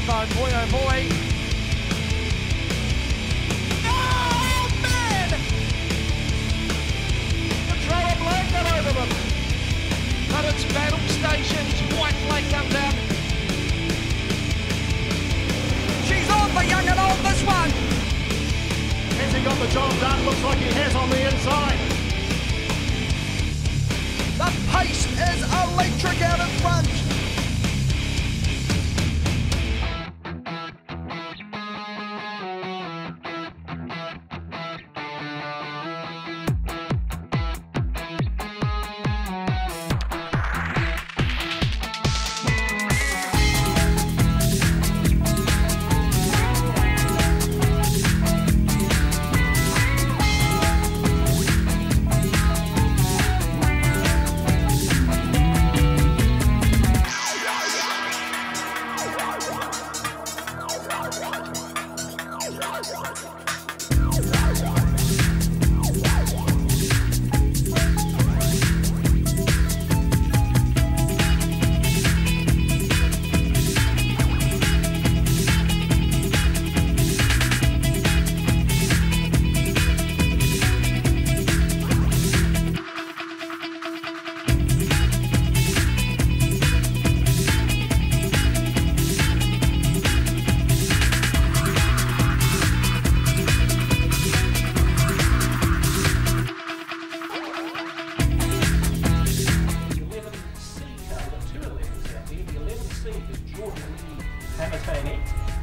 though, boy oh boy. Oh man! The throw a blanket over them. But it's battle stations, white flag comes out. She's on for young and old, this one. Has he got the job done? Looks like he has on the inside. The pace is electric out in front.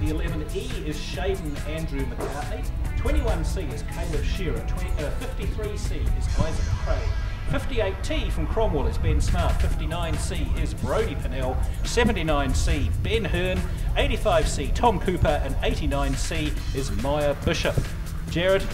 The 11E is Shaden Andrew McCartney. 21C is Caleb Shearer. 53C is Isaac Craig. 58T from Cromwell is Ben Smart. 59C is Brodie Pinnell. 79C Ben Hearn. 85C Tom Cooper, and 89C is Maya Bishop. Jared,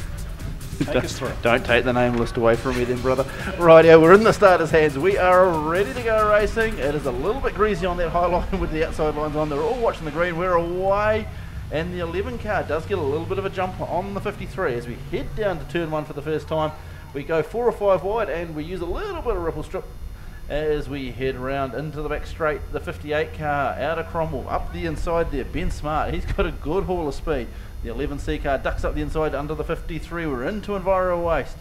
take us through. Don't take the name list away from me then, brother. Rightio, we're in the starters' hands. We are ready to go racing. It is a little bit greasy on that high line with the outside lines on. They're all watching the green. We're away. And the 11 car does get a little bit of a jump on the 53 as we head down to turn one for the first time. We go 4 or 5 wide and we use a little bit of ripple strip as we head around into the back straight. The 58 car out of Cromwell, up the inside there, Ben Smart, he's got a good haul of speed. The 11C car ducks up the inside under the 53. We're into Enviro Waste.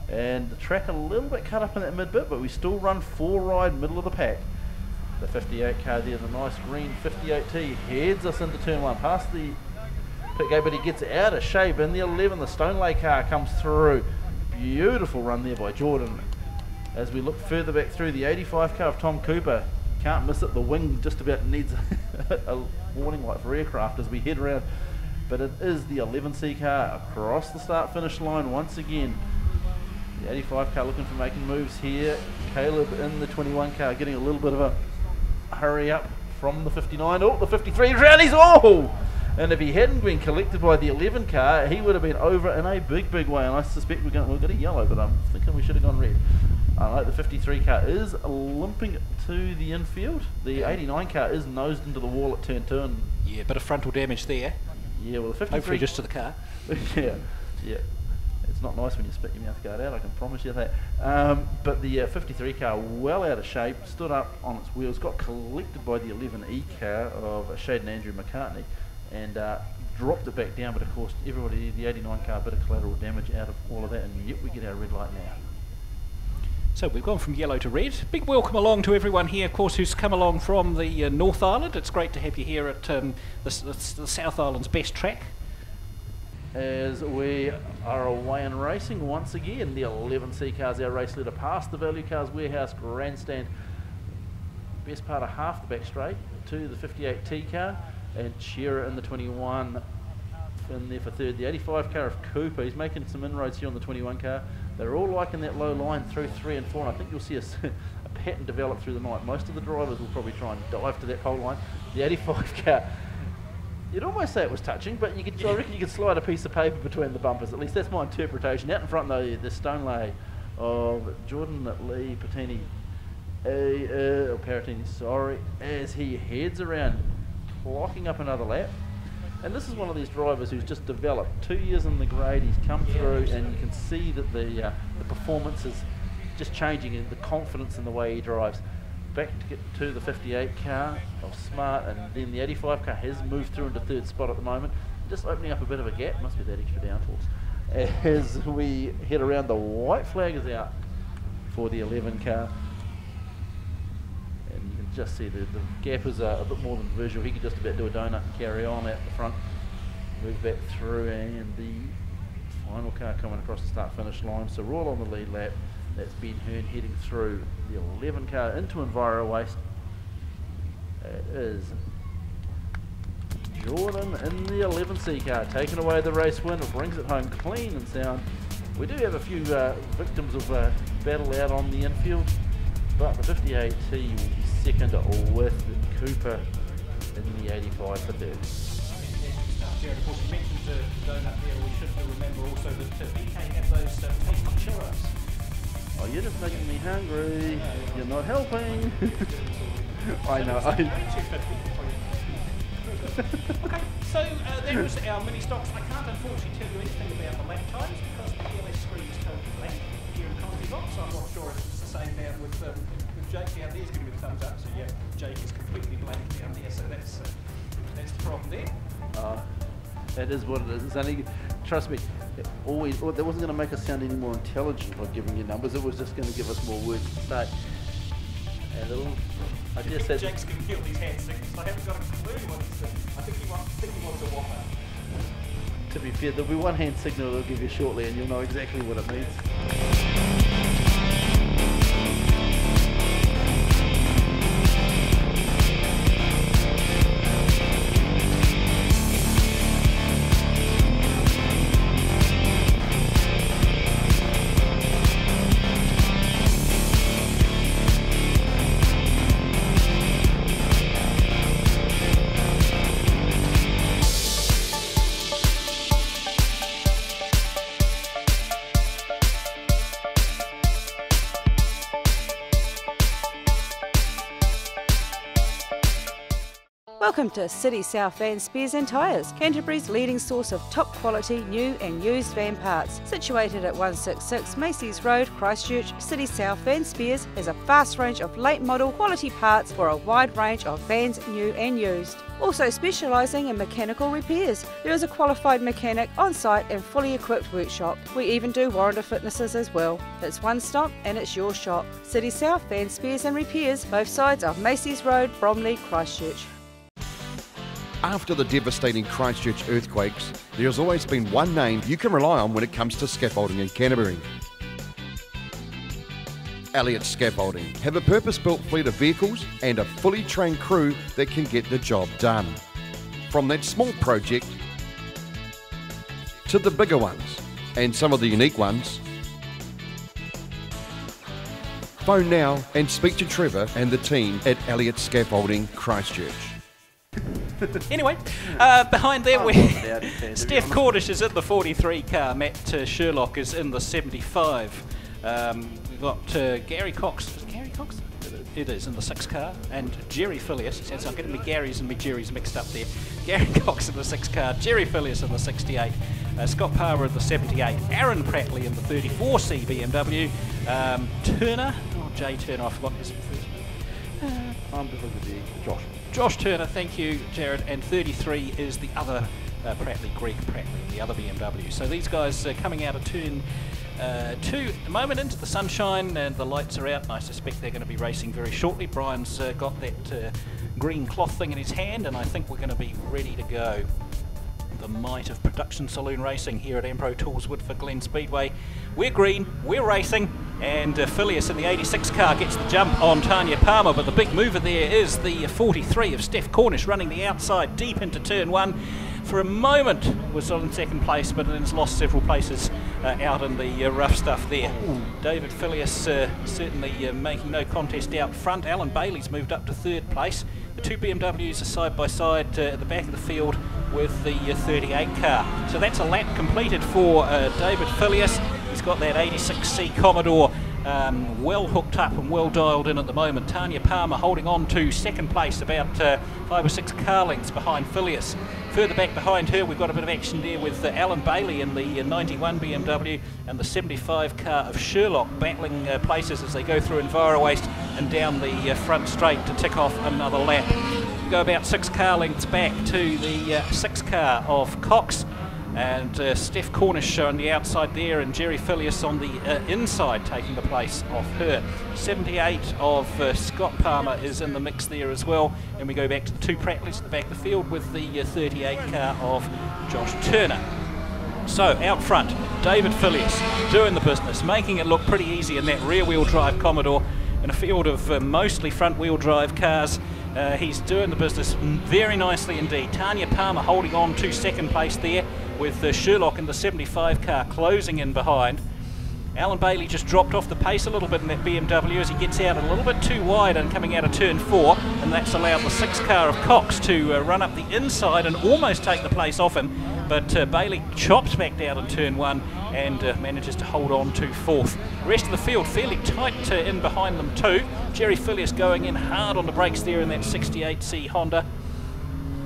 And the track a little bit cut up in that mid bit, but we still run 4 wide middle of the pack. The 58 car there, the nice green 58T, heads us into turn one, past the pit gate, but he gets out of shape. In the 11, the Stoneley car comes through. Beautiful run there by Jordan. As we look further back through, the 85 car of Tom Cooper, can't miss it, the wing just about needs a warning light for aircraft as we head around. But it is the 11C car across the start finish line once again. The 85 car looking for making moves here. Caleb in the 21 car getting a little bit of a hurry up from the 59. Oh, the 53 rallies all! And if he hadn't been collected by the 11 car, he would have been over in a big, big way. And I suspect we're going to yellow, but I'm thinking we should have gone red. I like the 53 car is limping to the infield. The 89 car is nosed into the wall at turn 2. Yeah, bit of frontal damage there. Yeah, well, the 53... Hopefully just to the car. yeah. It's not nice when you spit your mouth guard out, I can promise you that. But the 53 car, well out of shape, stood up on its wheels, got collected by the 11E car of Shaden Andrew McCartney, and dropped it back down. But of course, everybody, the 89 car, a bit of collateral damage out of all of that, and yet we get our red light now. So we've gone from yellow to red. Big welcome along to everyone here, of course, who's come along from the North Island. It's great to have you here at the South Island's best track. As we are away and racing once again, the 11C car's our race leader past the Value Cars Warehouse grandstand. Best part of half the back straight to the 58T car, and Shearer in the 21 in there for third. The 85 car of Cooper, he's making some inroads here on the 21 car. They're all liking that low line through 3 and 4, and I think you'll see a pattern develop through the night. Most of the drivers will probably try and dive to that pole line. The 85 car, you'd almost say it was touching, but you could, I reckon you could slide a piece of paper between the bumpers. At least that's my interpretation. Out in front though, the Stoneley of Jordan Lee Patini, Paratini, sorry, as he heads around, clocking up another lap. And this is one of these drivers who's just developed 2 years in the grade. He's come through, and you can see that the performance is just changing, and the confidence in the way he drives. back to get to the 58 car of Smart, and then the 85 car has moved through into third spot at the moment, just opening up a bit of a gap. Must be that extra downforce. As we head around, the white flag is out for the 11 car, and you can just see the gap is a bit more than visual. He could just about do a donut and carry on at the front, move back through, and the final car coming across the start-finish line. So we're all on the lead lap. That's Ben Hearn heading through the 11 car into Enviro Waste. It is Jordan in the 11C car, taking away the race win. It brings it home clean and sound. We do have a few victims of battle out on the infield, but the 58T will be second with Cooper in the 85 for third. Jared, of course, you mentioned the donut there. We should remember also that BK have those tasty churros. Oh, you're just making me hungry. You're not helping. I know. Okay, so there is our mini stocks. I can't unfortunately tell you anything about the lap times because the PLS screen is totally blank here in Comedy Box. I'm not sure if it's the same down with Jake down there. Is going to be the thumbs up. So yeah, Jake is completely blank down there. So that's the problem there. That is what it is. It's only, trust me, that wasn't going to make us sound any more intelligent by giving you numbers. It was just going to give us more words to say. And I dare say Jake's going to feel these hand signals. I haven't got a clue what he's doing. I think he wants a whopper. To be fair, there'll be one hand signal they'll give you shortly, and you'll know exactly what it means. Welcome to City South Van Spares and Tyres, Canterbury's leading source of top quality new and used van parts. Situated at 166 Macy's Road, Christchurch, City South Van Spares has a vast range of late model quality parts for a wide range of vans, new and used. Also specialising in mechanical repairs, there is a qualified mechanic on site and fully equipped workshop. We even do warranty fitnesses as well. It's one stop and it's your shop. City South Van Spares and Repairs, both sides of Macy's Road, Bromley, Christchurch. After the devastating Christchurch earthquakes, there has always been one name you can rely on when it comes to scaffolding in Canterbury. Elliott Scaffolding have a purpose-built fleet of vehicles and a fully trained crew that can get the job done. From that small project to the bigger ones and some of the unique ones. Phone now and speak to Trevor and the team at Elliott Scaffolding Christchurch. Anyway, behind there Steph Cordish is in the 43 car, Matt Sherlock is in the 75. We've got Gary Cox. Is it Gary Cox? It is in the 6 car, and Jerry Phileas. So I'm getting my Garys and my Jerrys mixed up there. Gary Cox in the 6 car, Jerry Phileas in the 68, Scott Palmer in the 78, Aaron Prattley in the 34C BMW, Turner, Jay Turner, I forgot his first name. Josh Turner, thank you, Jared, and 33 is the other Prattley, Greg Prattley, the other BMW. So these guys are coming out of turn 2 at the moment into the sunshine, and the lights are out, and I suspect they're going to be racing very shortly. Brian's got that green cloth thing in his hand, and I think we're going to be ready to go. The might of production saloon racing here at Ampro Tools Woodford Glen Speedway. We're green, we're racing, and Phileas in the 86 car gets the jump on Tanya Palmer, but the big mover there is the 43 of Steph Cornish running the outside deep into turn 1. For a moment was in second place, but then has lost several places out in the rough stuff there. David Phileas certainly making no contest out front. Alan Bailey's moved up to 3rd place. The 2 BMWs are side by side at the back of the field with the 38 car. So that's a lap completed for David Phileas. He's got that 86C Commodore well hooked up and well dialed in at the moment. Tanya Palmer holding on to second place, about 5 or 6 car lengths behind Phileas. Further back behind her, we've got a bit of action there with Alan Bailey in the 91 BMW and the 75 car of Sherlock battling places as they go through Enviro Waste and down the front straight to tick off another lap. We go about 6 car lengths back to the 6 car of Cox, and Steph Cornish on the outside there, and Jerry Phileas on the inside taking the place of her. 78 of Scott Palmer is in the mix there as well, and we go back to the 2 Prattleys at the back of the field with the 38 car of Josh Turner. So out front, David Phileas doing the business, making it look pretty easy in that rear wheel drive Commodore in a field of mostly front wheel drive cars. He's doing the business very nicely indeed. Tanya Palmer holding on to second place there, with Sherlock in the 75 car closing in behind. Alan Bailey just dropped off the pace a little bit in that BMW as he gets out a little bit too wide and coming out of turn 4, and that's allowed the 6 car of Cox to run up the inside and almost take the place off him, but Bailey chops back down in turn 1 and manages to hold on to 4th. The rest of the field fairly tight in behind them too. Jerry Phileas going in hard on the brakes there in that 68C Honda.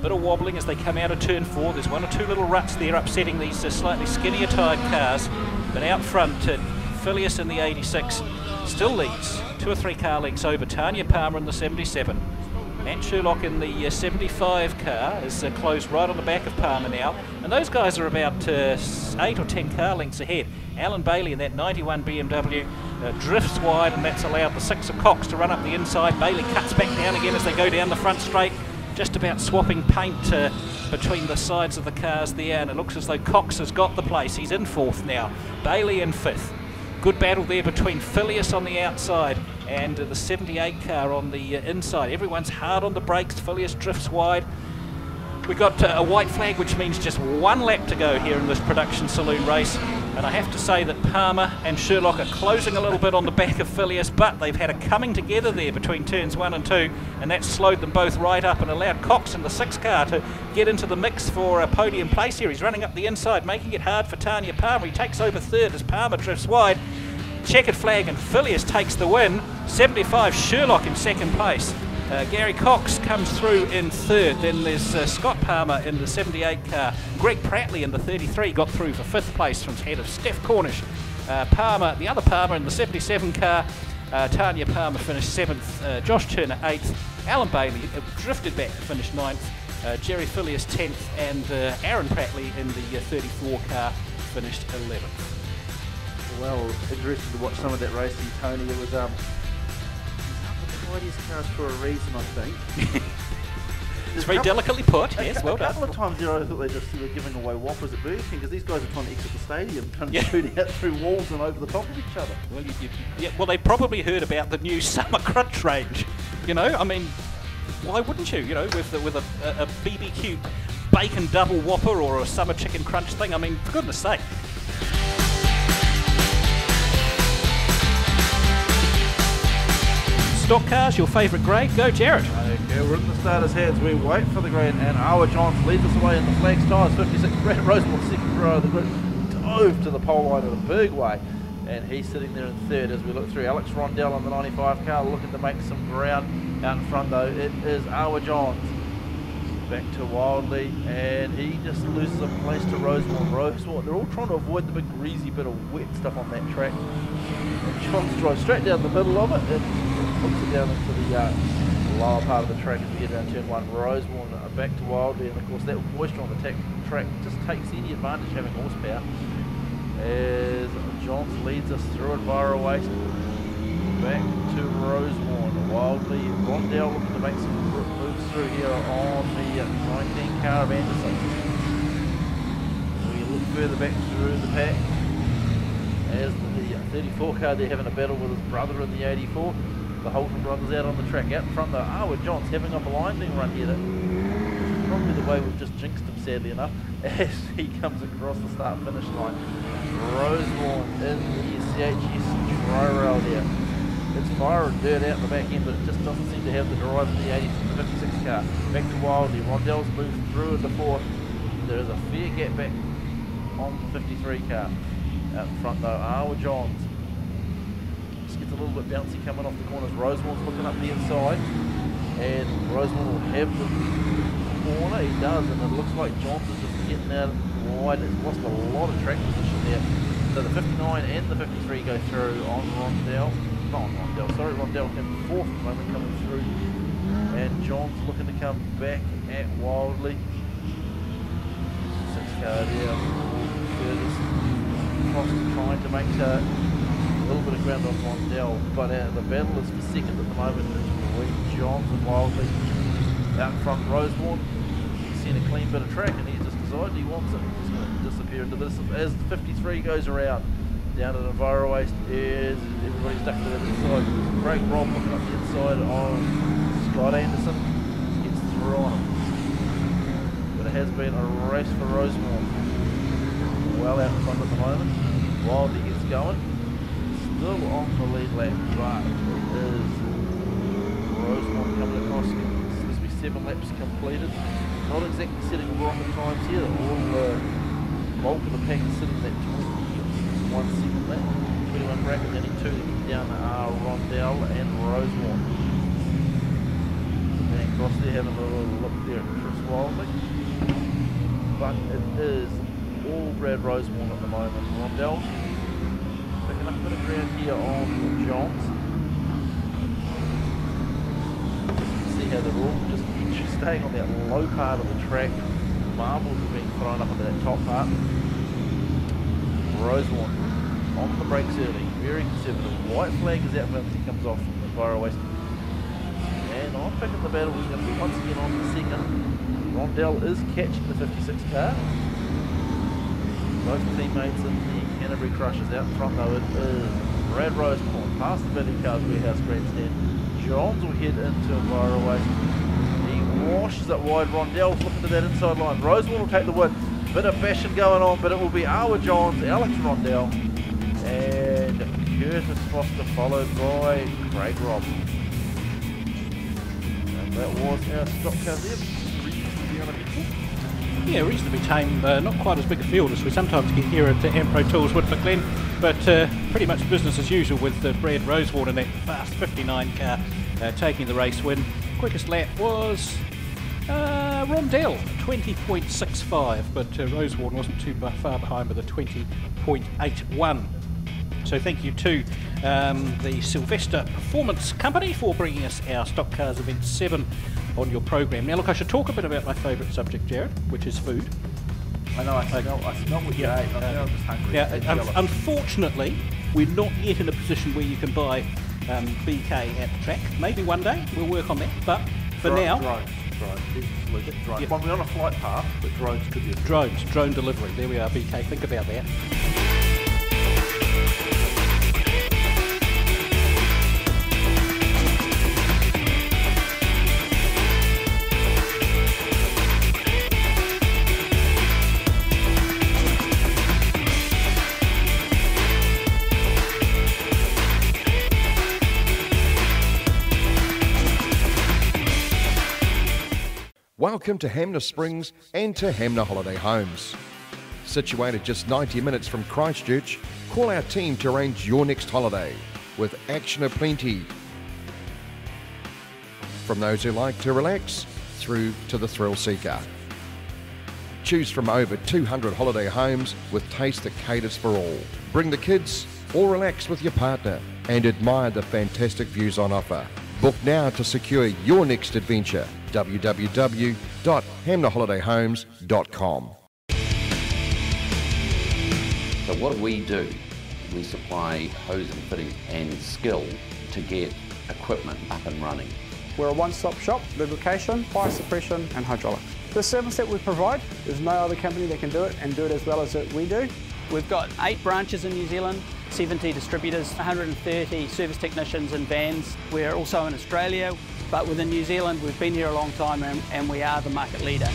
Bit of wobbling as they come out of turn 4. There's 1 or 2 little ruts there upsetting these slightly skinnier tired cars, but out front Phileas in the 86 still leads 2 or 3 car lengths over Tanya Palmer in the 77. Matt Sherlock in the 75 car is closed right on the back of Palmer now, and those guys are about 8 or 10 car lengths ahead. Alan Bailey in that 91 BMW drifts wide, and that's allowed the 6 of Cox to run up the inside. Bailey cuts back down again as they go down the front straight, just about swapping paint between the sides of the cars there, and it looks as though Cox has got the place. He's in 4th now, Bailey in 5th. Good battle there between Phileas on the outside and the 78 car on the inside. Everyone's hard on the brakes. Phileas drifts wide. We've got a white flag, which means just 1 lap to go here in this production saloon race. And I have to say that Palmer and Sherlock are closing a little bit on the back of Phileas, but they've had a coming together there between turns 1 and 2, and that slowed them both right up and allowed Cox in the 6 car to get into the mix for a podium place here. He's running up the inside, making it hard for Tanya Palmer. He takes over 3rd as Palmer drifts wide. Checkered flag and Phileas takes the win. 75 Sherlock in 2nd place. Gary Cox comes through in 3rd. Then there's Scott Palmer in the 78 car. Greg Prattley in the 33 got through for 5th place from head of Steph Cornish. Palmer, the other Palmer in the 77 car. Tanya Palmer finished 7th. Josh Turner 8th. Alan Bailey drifted back to finish 9th. Jerry Phileas 10th, and Aaron Prattley in the 34 car finished 11th. Well, interesting to watch some of that racing, Tony. It was the quietest cars for a reason, I think. It's very delicately put, yes, well done. A couple of times there I thought they just were giving away whoppers at Burger King, because these guys are trying to exit the stadium, trying to shoot out through walls and over the top of each other. Well, well, they probably heard about the new summer crunch range. You know, I mean, why wouldn't you? You know, with a BBQ bacon double whopper or a summer chicken crunch thing. I mean, for goodness sake. Stock cars, your favourite grade? Go, Jared. Okay, we're in the starters' hands. We wait for the grade, and Awa Johns leads us away in the flags tyres. 56. Brad Rosemore, 2nd row of the group, dove to the pole line of the Bergway, and he's sitting there in 3rd as we look through. Alex Rondell on the 95 car looking to make some ground out in front, though. It is Awa Johns. Back to Wildly, and he just loses a place to Rosemore. They're all trying to avoid the big greasy bit of wet stuff on that track. And Johns drives straight down the middle of it and puts it down into the lower part of the track as we get down turn 1. Rosemore back to Wildly, and of course that moisture on the track just takes any advantage having horsepower. As Johns leads us through Enviro Waste, back to Rosemore, Wildly. Rondell looking to make some moves through here on the 19 car of Anderson. We look further back through the pack as the 34 car, they're having a battle with his brother in the 84. The Holton brothers out on the track. Out in front though, Awa Johns having a blinding run here. That's probably the way we've just jinxed him, sadly enough, as he comes across the start-finish line. Rosemore in the CHS tri-rail there. It's fire and dirt out in the back end, but it just doesn't seem to have the drive of the 56 car. Back to Wildly. Rondell's moved through into 4th. There is a fair gap back on the 53 car. Out in front though, Awa Johns a little bit bouncy coming off the corners. Rosemore's looking up the inside, and Rosemore will have the corner. He does, and it looks like Johns is just getting out wide. It's lost a lot of track position there. So the 59 and the 53 go through on Rondell. Not on Rondell, sorry, Rondell came fourth at the moment coming through. And Johns looking to come back at Wildly. 6 car there. Curtis Cross trying to make a little bit of ground on Rondell, but the battle is for second at the moment between Johns and Wildly. Out in front, Rosemore. He's seen a clean bit of track and he's just decided he wants it. He's going to disappear into this as the 53 goes around. Down at Enviro Waste is everybody stuck to the inside. Craig Robb looking up the inside on Scott Anderson. Gets through on him. But it has been a race for Rosemore. Well out in front at the moment. Wildly gets going. Still on the lead lap, but it is Rosemore coming across. Seems to be 7 laps completed. Not exactly setting rocket times here. All the bulk of the pack is sitting at 21 second lap. 21 bracket, only 2 to get down are Rondell and Rosemore. And Cross there having a little look there at Chris Wildly. But it is all Brad Rosemore at the moment. Rondell picking up a bit of ground here on Johns. See how they're all just staying on that low part of the track. Marbles are being thrown up into that top part. Rosemore on the brakes early, very conservative. White flag is out when he comes off the Enviro Waste. And on picking the battle, we're going to be once again on the second. Rondell is catching the 56 car. Both teammates in the Canterbury Crushers out in front though. It is Brad Rosemore past the Billy Cars Warehouse Grandstand. Johns will head into Enviro Waste. He washes it wide. Rondell's looking to that inside line. Rosemore will take the win. Bit of fashion going on, but it will be Awa Johns, Alex Rondell, and Curtis Foster, followed by Craig Robb. And that was our stock car there. Yeah, reasonably tame, not quite as big a field as we sometimes get here at Ampro Tools, Woodford, Glen, but pretty much business as usual with Brad Rosewater in that fast 59 car taking the race win. Quickest lap was Rondell, 20.65, but Rosewater wasn't too far behind with a 20.81. So thank you to the Sylvester Performance Company for bringing us our Stock Cars Event 7 on your program. Now look, I should talk a bit about my favourite subject, Jared, which is food. I know, I smell what you ate. I'm just hungry. Yeah, unfortunately, we're not yet in a position where you can buy BK at the track. Maybe one day we'll work on that, but for now... Drones. Yep. Well, we're on a flight path, but drones could be a drone delivery. There we are, BK. Think about that. Welcome to Hamner Springs and to Hamner Holiday Homes. Situated just 90 minutes from Christchurch, call our team to arrange your next holiday with action aplenty. From those who like to relax through to the thrill seeker. Choose from over 200 holiday homes with taste that caters for all. Bring the kids or relax with your partner and admire the fantastic views on offer. Book now to secure your next adventure. www.hamnerholidayhomes.com. So what do? We supply hose and fittings and skill to get equipment up and running. We're a one-stop shop, lubrication, fire suppression and hydraulics. The service that we provide, there's no other company that can do it and do it as well as we do. We've got 8 branches in New Zealand, 70 distributors, 130 service technicians and vans. We're also in Australia, but within New Zealand we've been here a long time and we are the market leader.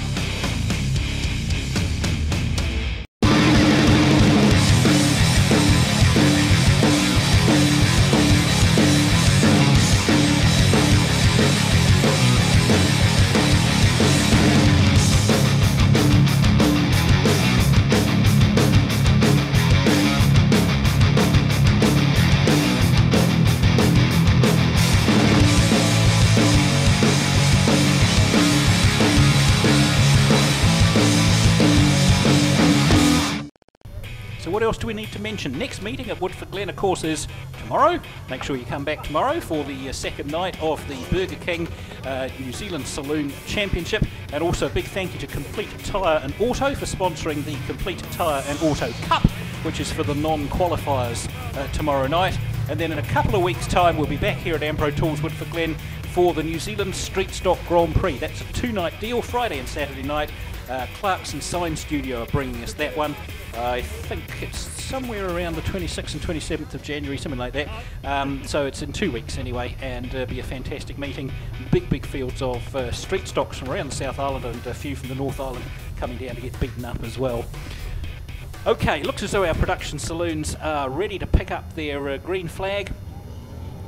So what else do we need to mention? Next meeting at Woodford Glen, of course, is tomorrow. Make sure you come back tomorrow for the second night of the Burger King New Zealand Saloon Championship. And also a big thank you to Complete Tyre and Auto for sponsoring the Complete Tyre and Auto Cup, which is for the non-qualifiers tomorrow night. And then in a couple of weeks' time, we'll be back here at Ampro Tools Woodford Glen for the New Zealand Street Stock Grand Prix. That's a 2-night deal, Friday and Saturday night. Clarkson Sign Studio are bringing us that one. I think it's somewhere around the 26th and 27th of January, something like that. So it's in 2 weeks anyway, and be a fantastic meeting. Big fields of street stocks from around the South Island and a few from the North Island coming down to get beaten up as well. Okay, looks as though our production saloons are ready to pick up their green flag.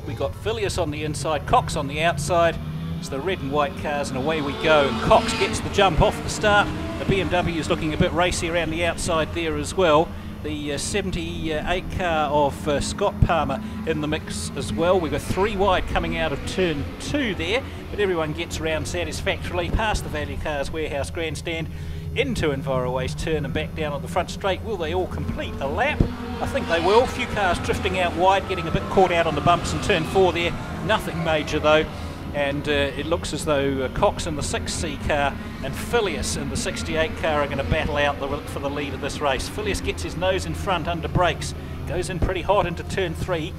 We got Villiers on the inside, Cox on the outside. It's the red and white cars, and away we go. And Cox gets the jump off the start. The BMW is looking a bit racy around the outside there as well. The 78 car of Scott Palmer in the mix as well. We've got 3 wide coming out of turn 2 there, but everyone gets around satisfactorily past the Value Cars Warehouse Grandstand into Enviroways turn and back down on the front straight. Will they all complete a lap? I think they will. A few cars drifting out wide, getting a bit caught out on the bumps in turn 4 there. Nothing major though. And it looks as though Cox in the 6C car and Phileas in the 68 car are going to battle out for the lead of this race. Phileas gets his nose in front under brakes, goes in pretty hot into turn 3.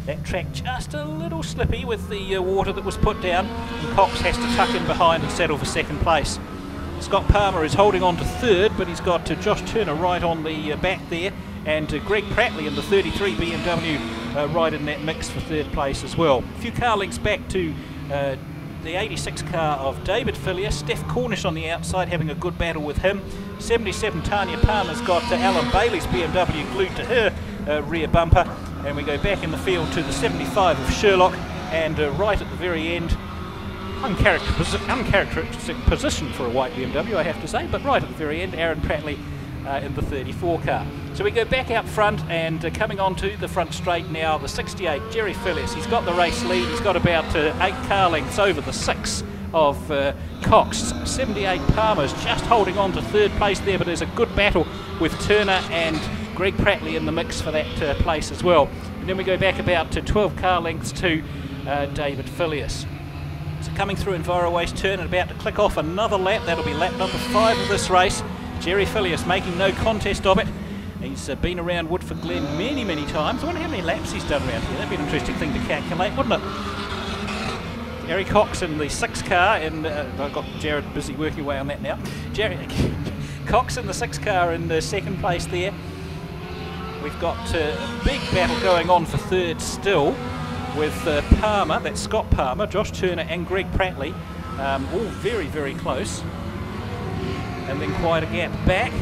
That track just a little slippy with the water that was put down, and Cox has to tuck in behind and settle for second place. Scott Palmer is holding on to third, but he's got Josh Turner right on the back there, and Greg Prattley in the 33 BMW right in that mix for third place as well. A few car links back to the 86 car of David Phileas. Steph Cornish on the outside having a good battle with him. 77 Tanya Palmer's got Alan Bailey's BMW glued to her rear bumper, and we go back in the field to the 75 of Sherlock, and right at the very end, uncharacteristic position for a white BMW I have to say, but right at the very end, Aaron Prattley in the 34 car. So we go back out front, and coming onto the front straight now, the 68, Jerry Phileas. He's got the race lead. He's got about 8 car lengths over the 6 of Cox. 78 Palmer's just holding on to third place there, but there's a good battle with Turner and Greg Prattley in the mix for that place as well. And then we go back about 12 car lengths to David Phileas. So coming through Enviroways turn and about to click off another lap. That'll be lap number 5 of this race. Jerry Phileas making no contest of it. He's been around Woodford Glen many times. I wonder how many laps he's done around here. That'd be an interesting thing to calculate, wouldn't it? Gary Cox in the 6 car, and I've got Jared busy working away on that now. Cox in the 6 car in the second place there. We've got a big battle going on for third still with Palmer, that's Scott Palmer, Josh Turner and Greg Prattley, all very close. And then quite a gap back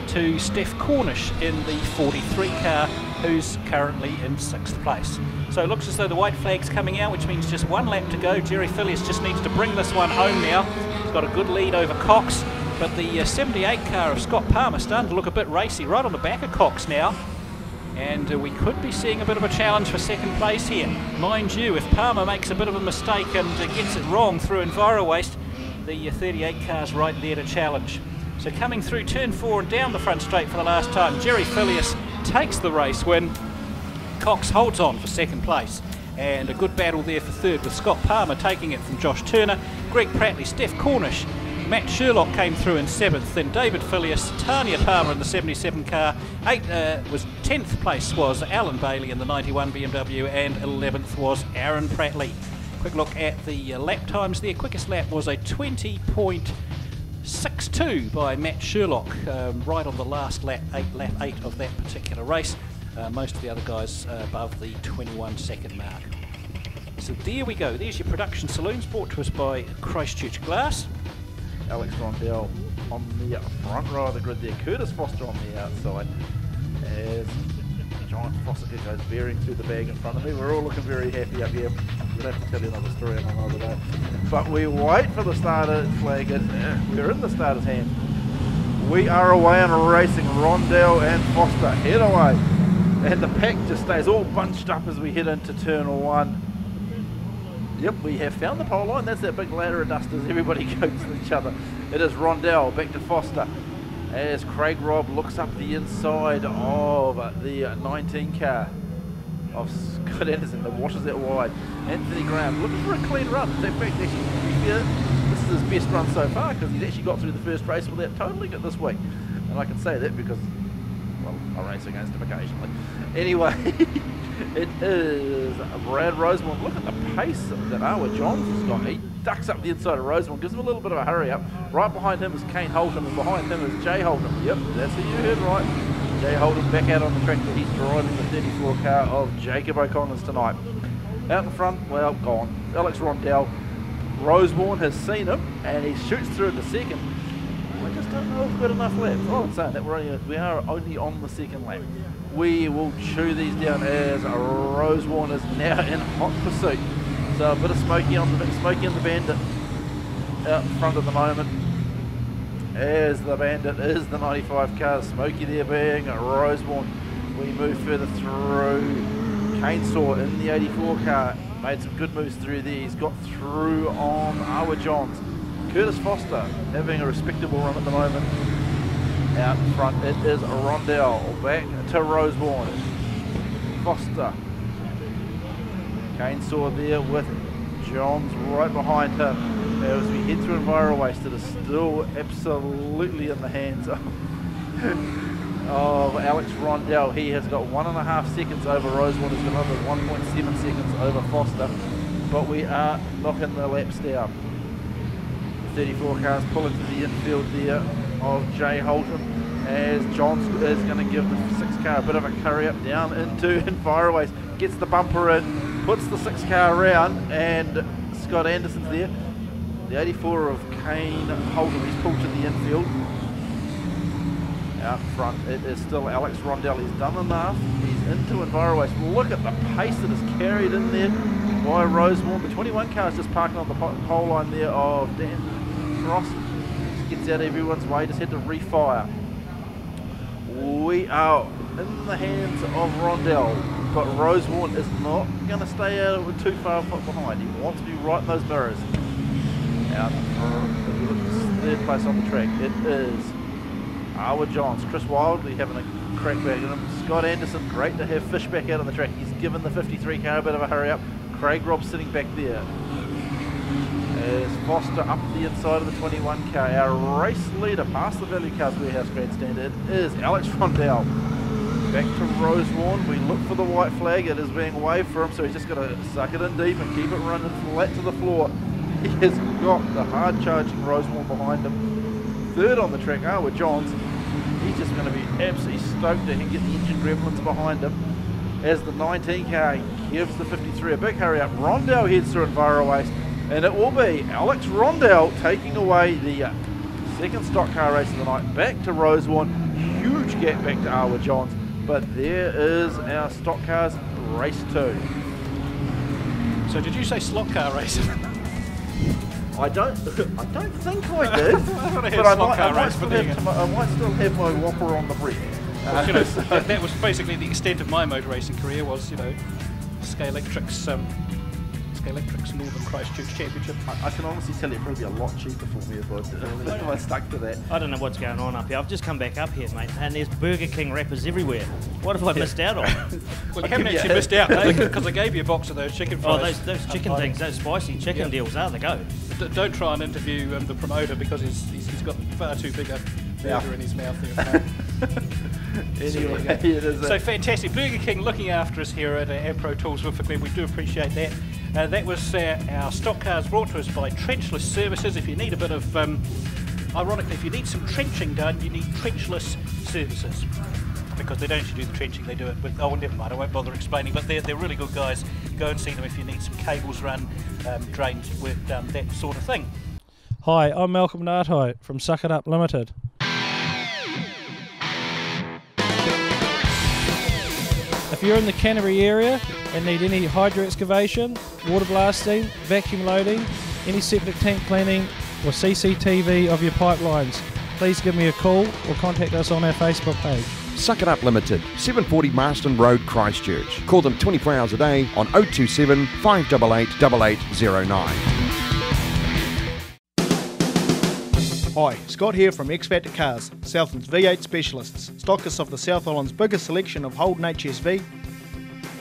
to Steph Cornish in the 43 car, who's currently in 6th place. So it looks as though the white flag's coming out, which means just 1 lap to go. Jerry Phileas just needs to bring this one home now. He's got a good lead over Cox, but the 78 car of Scott Palmer starting to look a bit racy right on the back of Cox now. And we could be seeing a bit of a challenge for second place here. Mind you, if Palmer makes a bit of a mistake and gets it wrong through Envirowaste, the 38 car's right there to challenge. So coming through turn 4 and down the front straight for the last time, Jerry Phileas takes the race win. Cox holds on for second place, and a good battle there for third with Scott Palmer taking it from Josh Turner, Greg Prattley, Steph Cornish, Matt Sherlock came through in 7th, then David Phileas, Tanya Palmer in the 77 car, 10th place was Alan Bailey in the 91 BMW, and 11th was Aaron Prattley. Quick look at the lap times there. Quickest lap was a 20.62 by Matt Sherlock, right on the last lap 8 of that particular race. Most of the other guys above the 21 second mark. So there we go. There's your production saloons brought to us by Christchurch Glass. Alex Rondell on the front row of the grid there. Curtis Foster on the outside. As Giant Fossica goes bearing through the bag in front of me. We're all looking very happy up here. We'll have to tell you another story on another day. But we wait for the starter flag. We're in the starter's hand. We are away and racing. Rondell and Foster head away. And the pack just stays all bunched up as we head into turn 1. Yep, we have found the pole line. That's that big ladder of dust as everybody goes to each other. It is Rondell back to Foster. as Craig Robb looks up the inside of the 19 car of Scott Anderson that washes that wide. Anthony Graham looking for a clean run. In fact, actually, to be fair, this is his best run so far because he's actually got through the first race without totaling it this week. And I can say that because, well, I race against him occasionally. Anyway, it is Brad Rosemont. Look at the pace that Awa Johns has got. He ducks up the inside of Rosemont, gives him a little bit of a hurry up. Right behind him is Kane Holton, and behind him is Jay Holton. Yep, that's who you heard right. Jay Holden back out on the track that he's driving the 34 car of Jacob O'Connor's tonight. Out in front, well, gone. Alex Rondell. Rosemont has seen him and he shoots through in the second. I just don't know if we've got enough laps. Oh, I'm saying that we are only on the second lap. We will chew these down as Rosemont is now in hot pursuit. So a bit of Smokey on the Bandit out in front at the moment. As the Bandit is the 95 car, Smokey there being Rosemont. We move further through. Canesaw in the 84 car, made some good moves through there. He's got through on Awa Johns. Curtis Foster having a respectable run at the moment. Out in front it is Rondell, back to Rosemont. Foster. Canesaw there with Johns right behind him. As we head through Enviro Waste, it is still absolutely in the hands of Alex Rondell. He has got 1.5 seconds over Rosemont, has got another 1.7 seconds over Foster, but we are knocking the laps down. The 34 cars pull into the infield there of Jay Holton, as Johns is going to give the 6 car a bit of a curry up down into Enviro Waste, gets the bumper in, puts the 6 car around, and Scott Anderson's there. The 84 of Kane Holden, he's pulled to the infield. Out front, it is still Alex Rondell. He's done enough. He's into Enviro Waste. Look at the pace that is carried in there by Rosemont. The 21 car is just parking on the pole line there of Dan Ross. Just gets out of everyone's way, just had to refire. We are in the hands of Rondell, but Rosemont is not going to stay out too far behind. He wants to be right in those mirrors. Out third place on the track, it is Awa Johns. Chris Wildley having a crack back at him. Scott Anderson, great to have Fish back out on the track. He's given the 53 car a bit of a hurry up. Craig Robb sitting back there. As Foster up the inside of the 21 car. Our race leader past the Value Cars Warehouse grandstand, it is Alex Rondell. Back to Rosemont. We look for the white flag. It is being waved for him, so he's just got to suck it in deep and keep it running flat to the floor. He has got the hard charging Rosemont behind him. Third on the track, Awa Johns. He's just going to be absolutely stoked to get the engine gremlins behind him. As the 19 car gives the 53 a big hurry up. Rondell heads through Enviro Waste, and it will be Alex Rondell taking away the second stock car race of the night. Back to Rosemont. Huge gap back to Awa Johns. But there is our stock cars race 2. So did you say slot car race? I don't think I did. But I might still have my whopper on the brief. Well, you know, that was basically the extent of my motor racing career. Was, you know, Scalextric's Northern Christchurch Championship. I can honestly tell you it'd probably be a lot cheaper for me if I stuck to that. I don't know what's going on up here. I've just come back up here, mate, and there's Burger King wrappers everywhere. What have I missed out on? Well, you haven't actually missed out, because I gave you a box of those chicken fries. Oh, those chicken things, those spicy chicken deals, are the go. Don't try and interview the promoter, because he's got far too big a burger in his mouth there. Anyway, so fantastic. Burger King looking after us here at Ampro Tools Woodford. We do appreciate that. That was our stock cars brought to us by Trenchless Services. If you need a bit of, ironically, if you need some trenching done, you need Trenchless Services. Because they don't actually do the trenching, they do it with, oh, never mind, I won't bother explaining, but they're really good guys. Go and see them if you need some cables run, drains work done, that sort of thing. Hi, I'm Malcolm Nartai from Suck It Up Limited. If you're in the Canterbury area and need any hydro excavation, water blasting, vacuum loading, any septic tank cleaning or CCTV of your pipelines, please give me a call or contact us on our Facebook page. Suck It Up Limited, 740 Marston Road, Christchurch. Call them 24 hours a day on 027 588 8809. Hi, Scott here from X Factor Cars, Southland's V8 specialists, stockists of the South Island's biggest selection of Holden HSV,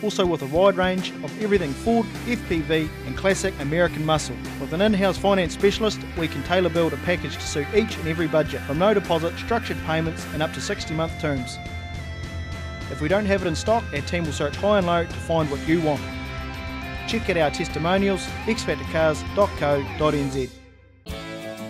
also with a wide range of everything Ford, FPV and classic American muscle. With an in-house finance specialist, we can tailor build a package to suit each and every budget, from no deposit, structured payments and up to 60-month terms. If we don't have it in stock, our team will search high and low to find what you want. Check out our testimonials, xfactorcars.co.nz.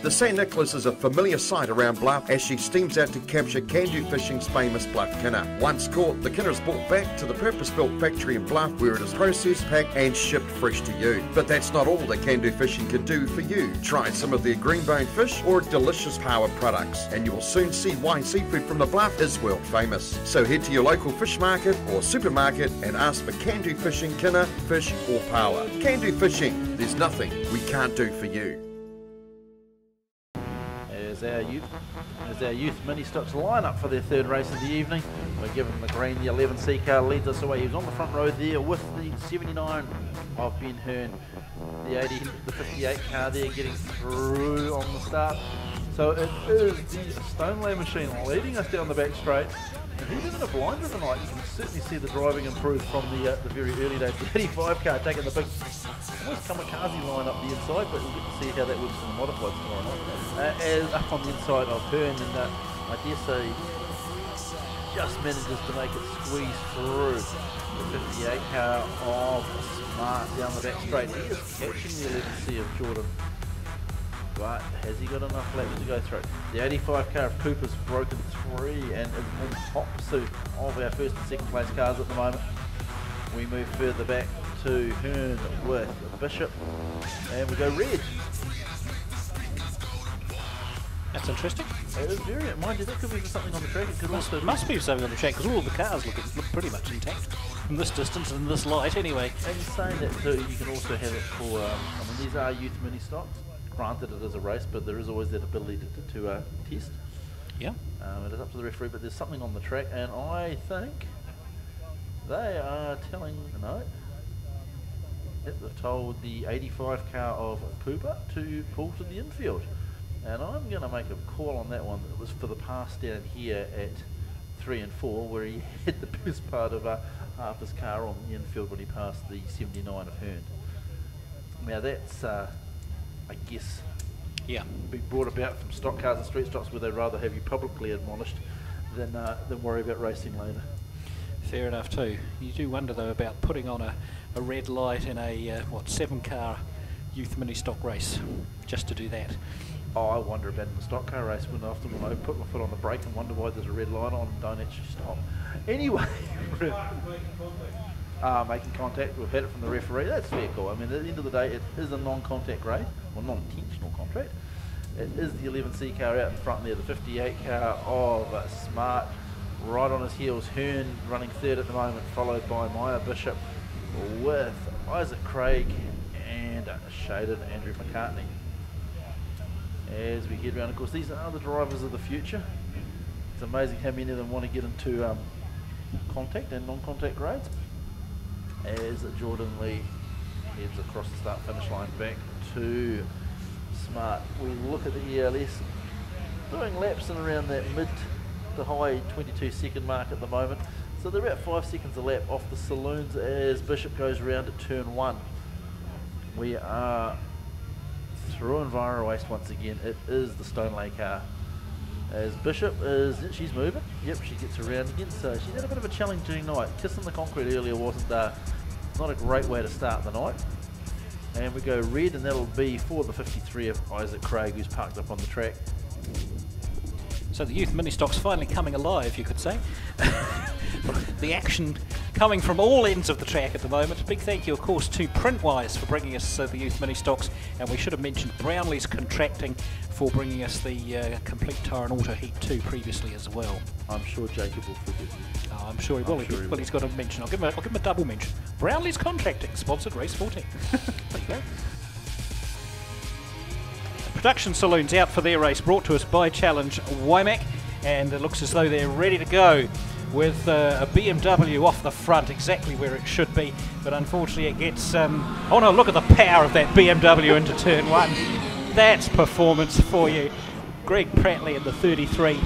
The St Nicholas is a familiar sight around Bluff as she steams out to capture Can-Do Fishing's famous Bluff Kinner. Once caught, the Kinner is brought back to the purpose-built factory in Bluff where it is processed, packed and shipped fresh to you. But that's not all that Can-Do Fishing can do for you. Try some of their green-boned fish or delicious power products and you will soon see why seafood from the Bluff is world famous. So head to your local fish market or supermarket and ask for Can-Do Fishing Kinner, fish or power. Can-Do Fishing, there's nothing we can't do for you. As our youth mini stocks line up for their third race of the evening, we're giving the green. The 11C car leads us away. He was on the front row there with the 79 of Ben Hearn, the 80, the 58 car there getting through on the start. So it is the Stonelay machine leading us down the back straight. And he didn't have a blinder tonight. You can certainly see the driving improve from the very early days. The 85 car taking the big, almost kamikaze line up the inside, but we'll get to see how that works in the modifieds tomorrow night. As up on the inside of Hearn, and I dare say just manages to make it squeeze through the 58 car of Smart down the back straight. He is catching the 11C of Jordan. But has he got enough laps to go through? The 85 car of Cooper's broken three and is in top pursuit of our first and second place cars at the moment. We move further back to Hearn with Bishop and we go red. That's interesting. It is very, mind you, that could be something on the track. It could also must be something on the track because all of the cars look pretty much intact from this distance and this light anyway. And saying that too, you can also have it for, I mean, these are youth mini stocks. Granted it is a race, but there is always that ability to test. Yeah. It is up to the referee, but there's something on the track, and I think they are telling, no, they've told the 85 car of Cooper to pull to the infield. And I'm going to make a call on that one. It was for the pass down here at 3 and 4, where he had the best part of half his car on the infield when he passed the 79 of Hearn. Now that's, I guess, be brought about from stock cars and street stocks where they'd rather have you publicly admonished than worry about racing later. Fair enough too. You do wonder though about putting on a red light in a 7-car youth mini stock race just to do that. Oh, I wonder about in the stock car race when often when I put my foot on the brake and wonder why there's a red light on and don't actually stop. Anyway, making contact, we've had it from the referee, that's fair call. I mean, at the end of the day, it is a non-contact race, well, non-intentional contract. It is the 11C car out in front there, the 58 car of Smart, right on his heels. Hearn running third at the moment, followed by Maya Bishop with Isaac Craig and shaded Andrew McCartney. As we head around, of course, these are the drivers of the future. It's amazing how many of them want to get into contact and non-contact grades. As Jordan Lee heads across the start-finish line back to Smart. We look at the ELS, doing laps in around that mid to high 22-second mark at the moment. So they're about 5 seconds a lap off the Saloons as Bishop goes around at turn 1. We are through Enviro Waste once again. It is the Stonelay car. As Bishop is, she's moving. Yep, she gets around again. So she's had a bit of a challenging night. Kissing the concrete earlier wasn't not a great way to start the night. And we go red, and that'll be for the 53 of Isaac Craig, who's parked up on the track. So the youth mini stock's finally coming alive, you could say. The action coming from all ends of the track at the moment. A big thank you, of course, to Printwise for bringing us the youth mini stocks, and we should have mentioned Brownlee's Contracting for bringing us the complete tyre and auto heat too previously as well. I'm sure Jacob will forgive you. Oh, I'm sure he will. Well, he's got a mention. I'll give him a double mention. Brownlee's Contracting, sponsored Race 14. There you go. Production Saloons out for their race, brought to us by Challenge Waimak, and it looks as though they're ready to go with a BMW off the front, exactly where it should be, but unfortunately it gets, oh no, look at the power of that BMW into turn 1. That's performance for you. Greg Prattley in the 33.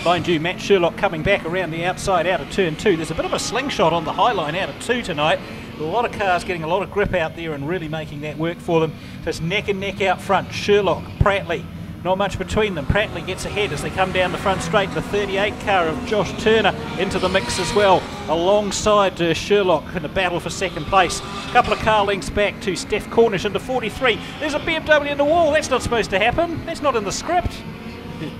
Mind you, Matt Sherlock coming back around the outside out of turn 2. There's a bit of a slingshot on the high line out of 2 tonight. A lot of cars getting a lot of grip out there and really making that work for them. So it's neck and neck out front. Sherlock, Prattley, not much between them. Prattley gets ahead as they come down the front straight. The 38 car of Josh Turner into the mix as well, alongside Sherlock in the battle for second place. A couple of car lengths back to Steph Cornish into 43. There's a BMW in the wall. That's not supposed to happen. That's not in the script.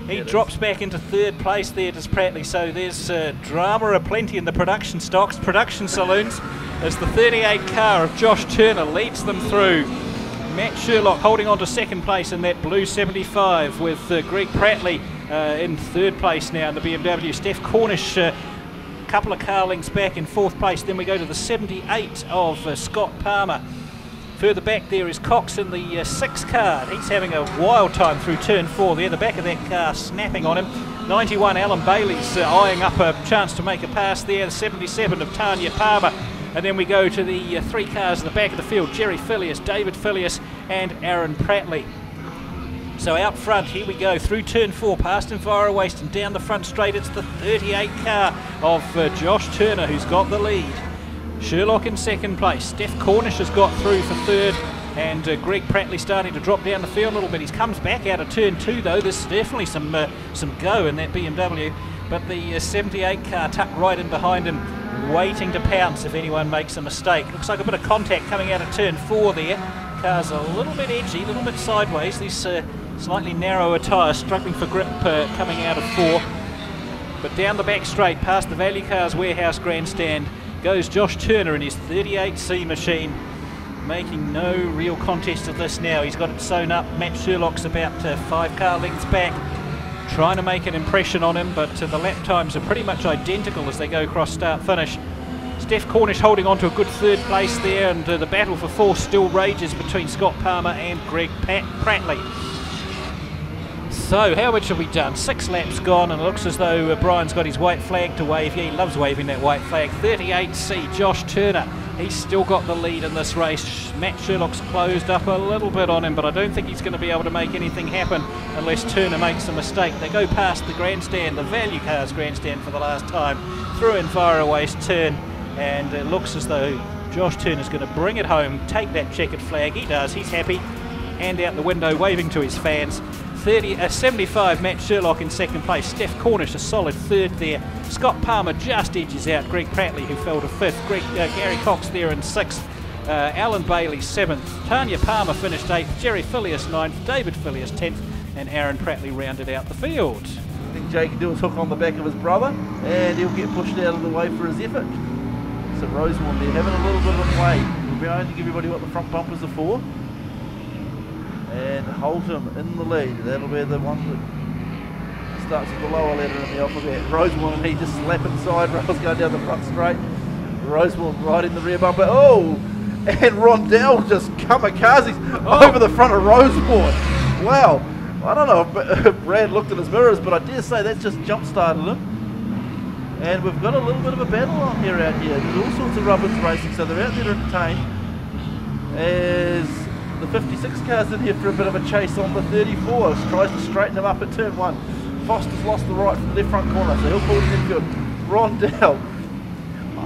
He drops back into third place there, does Prattley. So there's drama aplenty in the production stocks, production saloons, as the 38 car of Josh Turner leads them through. Matt Sherlock holding on to second place in that blue 75 with Greg Prattley in third place now in the BMW. Steph Cornish a couple of car lengths back in fourth place. Then we go to the 78 of Scott Palmer. Further back there is Cox in the 6 car. He's having a wild time through turn 4 there. The back of that car snapping on him. 91 Alan Bailey's eyeing up a chance to make a pass there. The 77 of Tanya Palmer. And then we go to the 3 cars in the back of the field. Jerry Phileas, David Phileas and Aaron Prattley. So out front, here we go through turn 4, past Enviro Waste and down the front straight. It's the 38 car of Josh Turner who's got the lead. Sherlock in second place. Steph Cornish has got through for third, and Greg Prattley starting to drop down the field a little bit. He comes back out of turn 2 though. There's definitely some go in that BMW, but the 78 car tucked right in behind him, waiting to pounce if anyone makes a mistake. Looks like a bit of contact coming out of turn 4 there. Car's a little bit edgy, a little bit sideways. These slightly narrower tyres struggling for grip coming out of 4. But down the back straight, past the Value Cars Warehouse grandstand, goes Josh Turner in his 38C machine, making no real contest of this now. He's got it sewn up. Matt Sherlock's about 5 car lengths back, trying to make an impression on him, but the lap times are pretty much identical as they go cross start finish. Steph Cornish holding on to a good third place there, and the battle for fourth still rages between Scott Palmer and Greg Prattley. So how much have we done? 6 laps gone, and it looks as though Brian's got his white flag to wave. Yeah, he loves waving that white flag. 38C, Josh Turner. He's still got the lead in this race. Matt Sherlock's closed up a little bit on him, but I don't think he's going to be able to make anything happen unless Turner makes a mistake. They go past the grandstand, the Value Cars grandstand for the last time, through Enviro Waste turn, and it looks as though Josh Turner's going to bring it home, take that checkered flag. He does, he's happy, hand out the window, waving to his fans. 75 Matt Sherlock in second place. Steph Cornish a solid third there. Scott Palmer just edges out Greg Prattley, who fell to 5th. Gary Cox there in 6th. Alan Bailey 7th. Tanya Palmer finished 8th. Jerry Phileas 9th. David Phileas 10th. And Aaron Prattley rounded out the field. I think Jake can do a hook on the back of his brother, and he'll get pushed out of the way for his effort. So Rosewarne there having a little bit of a play. We'll be able to give everybody what the front bumpers are for. And Holtham in the lead. That'll be the one that starts with the lower letter in the alphabet. Rosewarne, he just slapping side rails going down the front straight. Rosewarne right in the rear bumper. Oh! And Rondell just kamikazes over the front of Rosewarne. Wow. I don't know if Brad looked at his mirrors, but I dare say that just jump-started him. And we've got a little bit of a battle on here out here. There's all sorts of rubbers racing, so they're out there to entertain. As the 56 car's in here for a bit of a chase on the 34. Tries to straighten him up at turn 1. Foster's lost the left front corner, so he'll pull it infield. Rondell.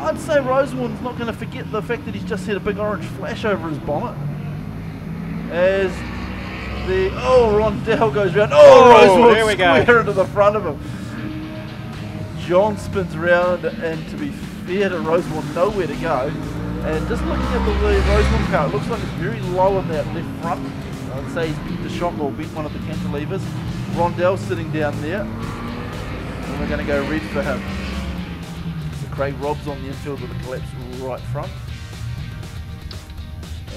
I'd say Rosewarne's not going to forget the fact that he's just had a big orange flash over his bonnet. As the Rondell goes round. Rosewarne there we square go into the front of him. John spins round, and to be fair to Rosewarne, nowhere to go. And just looking at the Rosewarne car, it looks like it's very low in that left front. I'd say he's bent the shock or bent one of the cantilevers. Rondell's sitting down there, and we're going to go red for him. So Craig Robb's on the infield with a collapsed right front.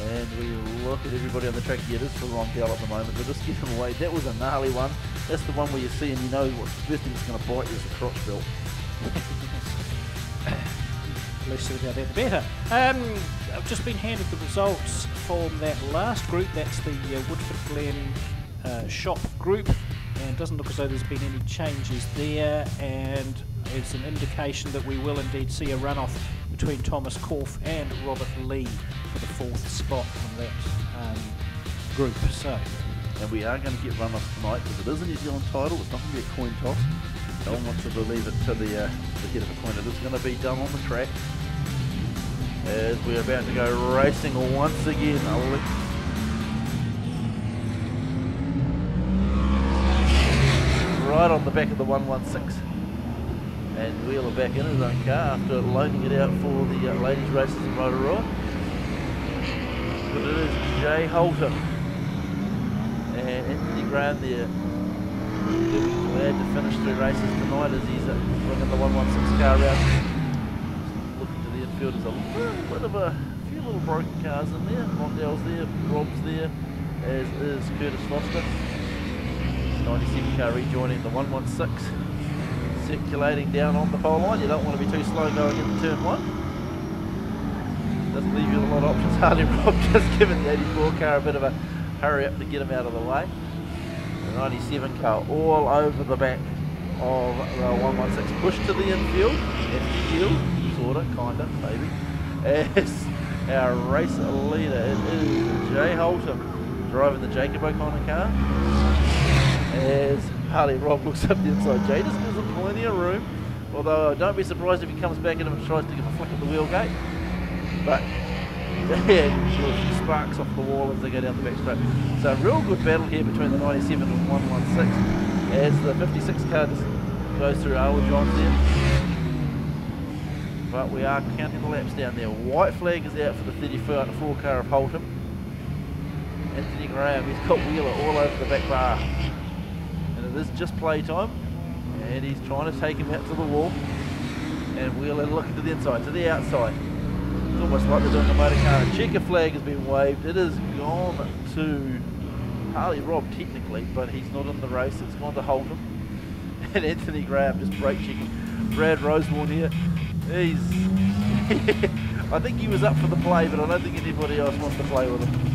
And we look at everybody on the track. Yeah, it is for Rondell at the moment. They're just getting away. That was a gnarly one. That's the one where you see and you know what's the first thing that's going to bite you is the crotch belt. Less said about that, the better. I've just been handed the results from that last group. That's the Woodford Glen shop group, and it doesn't look as though there's been any changes there, and it's an indication that we will indeed see a runoff between Thomas Korf and Robert Lee for the 4th spot from that group. So and we are going to get run-offs tonight because it is a New Zealand title. It's not going to be a coin toss. No one wants to leave it to the head of the coin. It is going to be done on the track as we're about to go racing once again. Right on the back of the 116. And Wheeler back in his own car after loaning it out for the ladies' races in Rotor Ride. But it is Jay Holter and Anthony Graham there. He'll be glad to finish 3 races tonight as he's bringing the 116 car around. Looking to the infield, there's a little bit of a few little broken cars in there. Mondale's there, Rob's there, as is Curtis Foster. 97 car rejoining the 116. Circulating down on the pole line. You don't want to be too slow going into turn 1. Doesn't leave you with a lot of options. Harley Rob just giving the 84 car a bit of a hurry up to get him out of the way. The 97 car all over the back of the 116. Push to the infield. Empty field. Sorta, kinda, maybe. As our race leader, it is Jay Holter driving the Jacob O'Connor car. As Harley Rob looks up the inside. Jay just gives him plenty of room, although don't be surprised if he comes back in and tries to give a flick at the wheel gate. But yeah, sparks off the wall as they go down the back straight. So a real good battle here between the 97 and 116 as the 56 car just goes through Owen Johns there. But we are counting the laps down there. White flag is out for the 34 car of Holton. Anthony Graham, he's got Wheeler all over the back bar. It is just playtime, and he's trying to take him out to the wall, and Wheeler looking to the inside, to the outside. It's almost like they're doing a motor car. A checker flag has been waved. It has gone to Harley Rob technically, but he's not in the race. It's gone to Holton, and Anthony Graham just brake checking. Brad Roseborn here. He's I think he was up for the play, but I don't think anybody else wants to play with him.